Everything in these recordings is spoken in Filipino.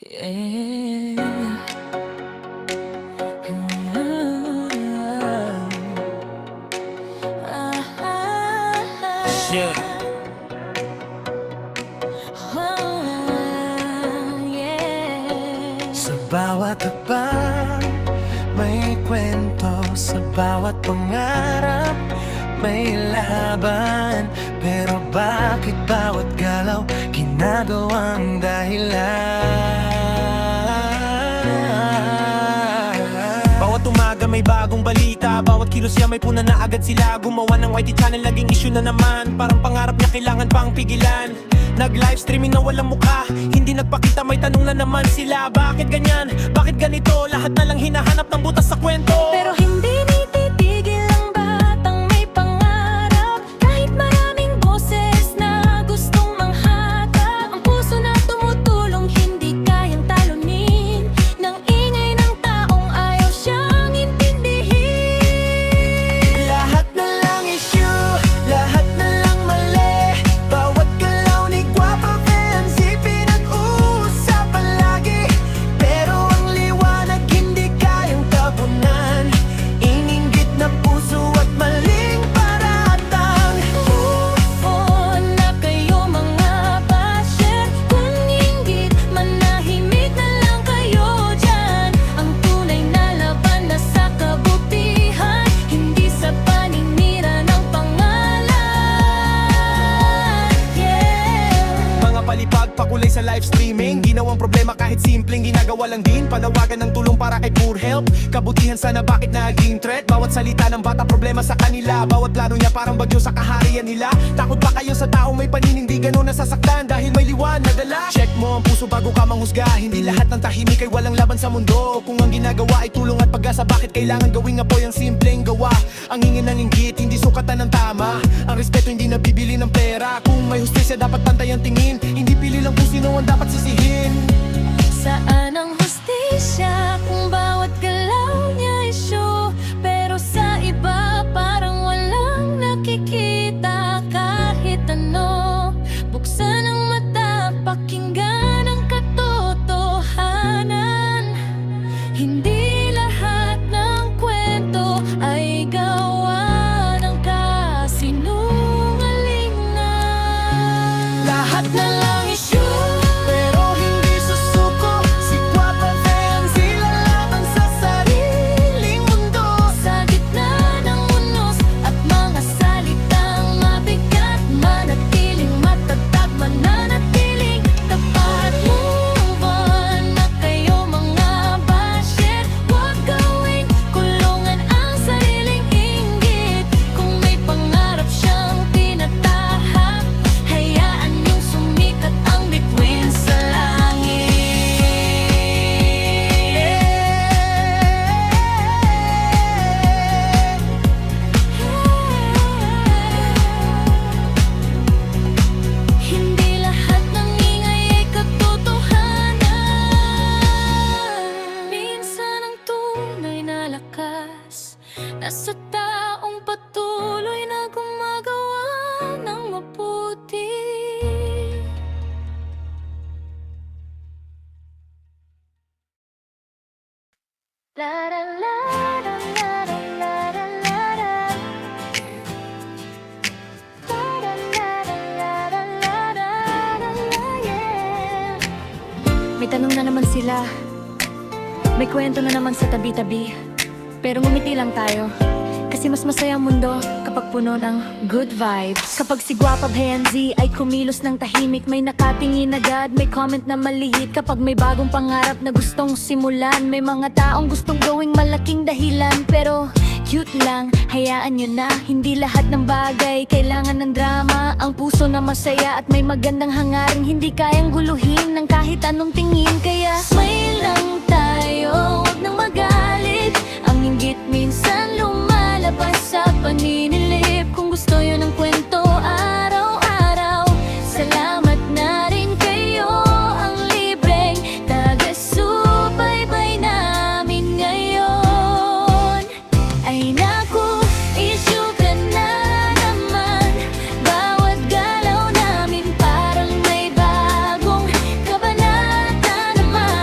Yeah. Shoot. Sa bawat hakbang may kwento, sa bawat pangarap may laban. Pero bakit bawat galaw ginagawang dahilan? Bawat umaga may bagong balita, bawat kilos niya may puna na agad sila. Gumawa ng YT channel, naging issue na naman. Parang pangarap niya kailangan pang pigilan. Nag-live streaming na walang mukha, hindi nagpakita, may tanong na naman sila. Bakit ganyan? Bakit ganito? Lahat na lang hinahanap ng butas sa kwento. Pero hindi nititigil ang batang may pangarap. Kahit maraming boses na gustong manghatak, ang puso na tumutulong hindi kayang talunin ng ingay ng taong ayaw siyang intindihin. Lahat na lang issue, lahat na lang mali. Bawat galaw ni Guapa fans pinag-uusapan lagi. Pero ang liwanag hindi kayang tabunan. Ininggit na puso at maling paratang. Move na kayo mga basher. Kung inggit, manahimik na lang kayo dyan. Ang tunay na laban na sa kabutihan, hindi sa paninira ng pangalan. Yeah. Mga palipag, pakulay sa live streaming. Ginawang problema kahit simpleng ginagawa lang din. Panawagan ng tulong para kay poor help. Kabutihan sana bakit naging threat? Bawat salita ng bata problema sa kanila. Bawat plano niya parang bagyo sa kaharian nila. Takot ba kayo sa taong may paninindig gano'n nasasaktan dahil may liwan na dala? Check mo ang puso bago ka manghusga. Hindi lahat ng tahimik ay walang laban sa mundo. Kung ang ginagawa ay tulong at pag-asa, bakit kailangan gawing apoy ang simpleng gawa? Ang hingin ng inggit, hindi sukatan ng tama. Ang respeto hindi nabibili ng pera. Kung may hustisya dapat pantay ang tingin. Hindi pili lang kung sino ang dapat sisihin. Saan ang hustisya kung bawat galaw niya issue? Pero sa iba parang walang nakikita kahit ano. Buksan ang mata, pakinggan ang katotohanan. Hindi lahat ng kwento ay gawa ng kasinungalingan. Lahat na lang issue, pero hindi susuko. Si Guapa fans ilalaban sa sariling mundo. Sa gitna ng unos at mga salitang mabigat, manatiling matatag, mananatiling tapat. Move on na kayo mga basher. Huwag gawing kulungan ang sariling inggit. Kung may pangarap siyang tinatahak, hayaan niyong sumikat ang bituin sa langit. Hindi lahat ng ingay ay katotohanan. Minsan ang tunay na lakas nasa taong patuloy na gumagawa ng mabuti. La la la la la la la la la la. La la la la la la la la la, yeah. May tanong na naman sila, may kwento na naman sa tabi-tabi. Pero ngumiti lang tayo, kasi mas masaya ang mundo kapag puno ng good vibes. Kapag si Guapa Benzi ay kumilos ng tahimik, may nakatingin agad, may comment na maliit. Kapag may bagong pangarap na gustong simulan, may mga taong gustong gawing malaking dahilan. Pero cute lang, hayaan nyo na. Hindi lahat ng bagay kailangan ng drama. Ang puso na masaya at may magandang hangarin, hindi kayang guluhin ng kahit anong tingin. Kaya smile lang tayo, huwag nang magalit. Ang inggit minsan lumalabas sa paninilip. Kung gusto yun ng kwento araw-araw, salamat na rin kayo. Ang libreng taga-subaybay namin ngayon. Ay naku, issue ka na naman. Bawat galaw namin parang may bagong kabanata naman.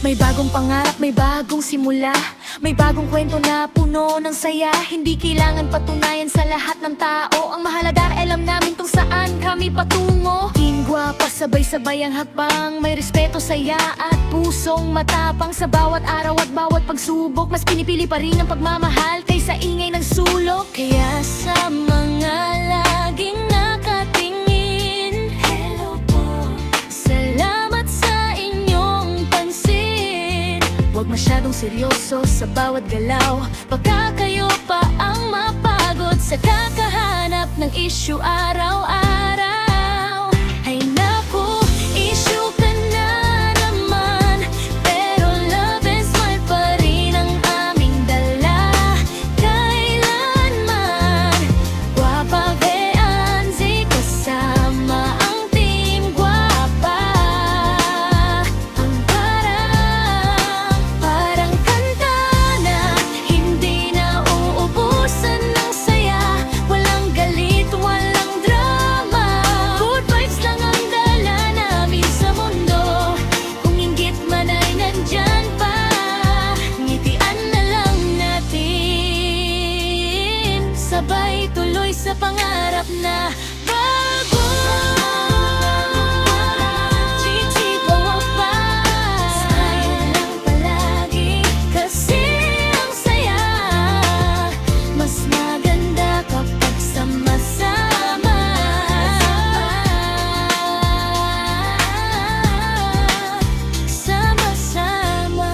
May bagong pangarap, may bagong simula. May bagong kwento na puno ng saya. Hindi kailangan patunayan sa lahat ng tao. Ang mahalaga ay alam namin kung saan kami patungo. Tingwa pa sabay-sabay ang hakbang. May respeto, saya at pusong matapang. Sa bawat araw at bawat pagsubok, mas pinipili pa rin ang pagmamahal kaysa ingay ng sulok. Kaya sa mga laging nakatingin, hello po, salamat sa inyong pansin. Huwag masyadong seryoso sa bawat galaw, baka kayo pa ang mapagod sa kakahanap ng issue araw-araw. Ay naku, issue ka na naman, pero love and smile pa rin ang aming dala. Kailanman, Guapa Veanzi, kasama ang team Guapa. Ang parang kanta na hindi na uubusan ng saya. Walang galit, walang drama, good vibes lang ang dala namin sa mundo. Kung inggit man ay nandyan pa, ngitian na lang natin. Sabay tuloy sa pangarap na bago. Chichi Guapa, smile lang palagi kasi ang saya. Mas maganda kapag sama-sama. Sama-sama.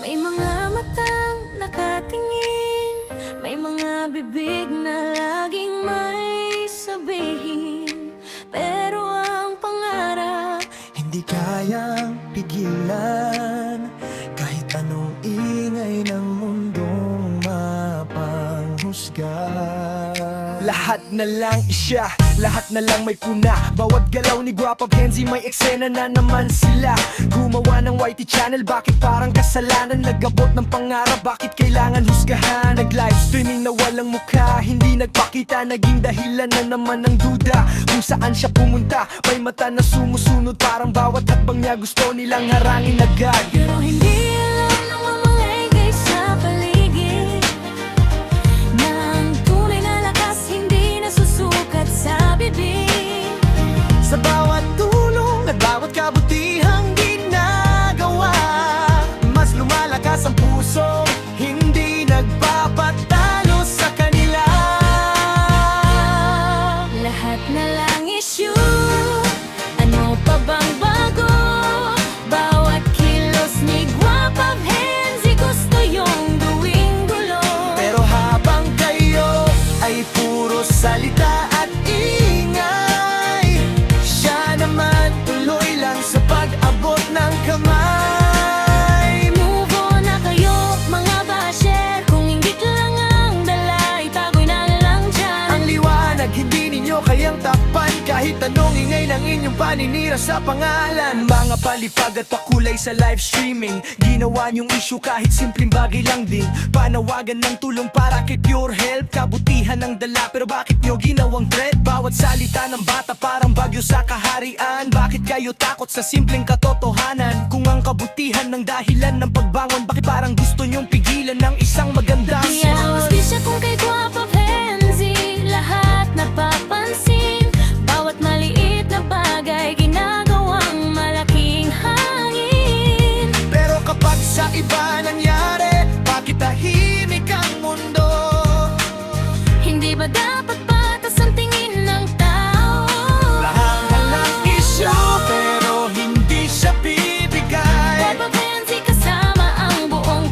May mga matang nakatingin, may mga bibig na laging may sabihin, pero ang pangarap Hindi kayang pigilan kahit anong ingay ng mundong mapanghusga. Lahat na lang isya, lahat na lang may puna. Bawat galaw ni Guapa Veanzi may eksena na naman sila. Gumawa ng YT channel, bakit parang kasalanan? Nagabot ng pangarap, bakit kailangan husgahan? Nag-live streaming na walang mukha, hindi nagpakita, naging dahilan na naman ng duda. Kung saan siya pumunta, may mata na sumusunod, parang bawat hakbang niya gusto nilang harangin agad. pero hindi alam ng mga igay sa paligid na ang tunay na lakas hindi nasusukat sa bibig. Sa bawat tulong at bawat kabutihang ginagawa, mas lumalakas ang puso, hindi nagpapatalo sa kanila. Lahat na lang issue, ano pa bang bago? Bawat kilos ni Guapa Veanzi gusto yung gawing gulo. Pero habang kayo ay puro salita at ingay, siya naman tuloy lang sa pag-abot ng kamay. Move on na kayo mga basher, kung inggit lang ang dala, itagoy na lang dyan. Ang liwanag hindi ninyo kayang takpan, kahit anong ingay ng inyong paninira sa pangalan. Mga palipag at pakulay sa live streaming, ginawa niyong issue kahit simpleng bagay lang din. Panawagan ng tulong para kay Pure Help, kabutihan ng dala, pero bakit niyo ginawang threat? Bawat salita ng bata parang bagyo sa kaharian. Bakit kayo takot sa simpleng katotohanan? Kung ang kabutihan ng dahilan ng pagbangon, bakit parang gusto niyong pigilan ng isang magandang Di alam siya kung kay Guapa Veanzi lahat napapansin. Bawat maliit na bagay ginagawang malaking hangin. Pero kapag sa iba nangyari, bakit tahimik ang mundo? Hindi ba dapat patas ang tingin ng tao? Lahat na lang issue, pero hindi siya bibigay. Guapa Veanzi kasama ang buong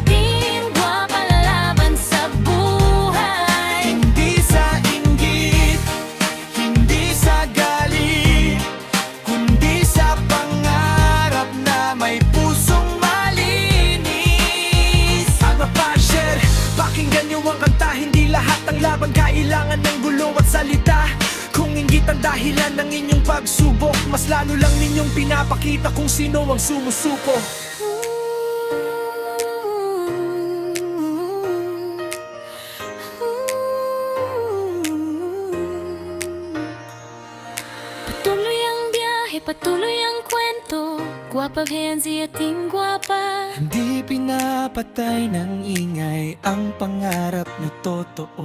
ang dahilan ng inyong pagsubok. Mas lalo lang ninyong pinapakita kung sino ang sumusuko. Patuloy ang biyahe, patuloy ang kwento. Guwapa Kenzie ating guwapa. Hindi pinapatay ng ingay ang pangarap na totoo.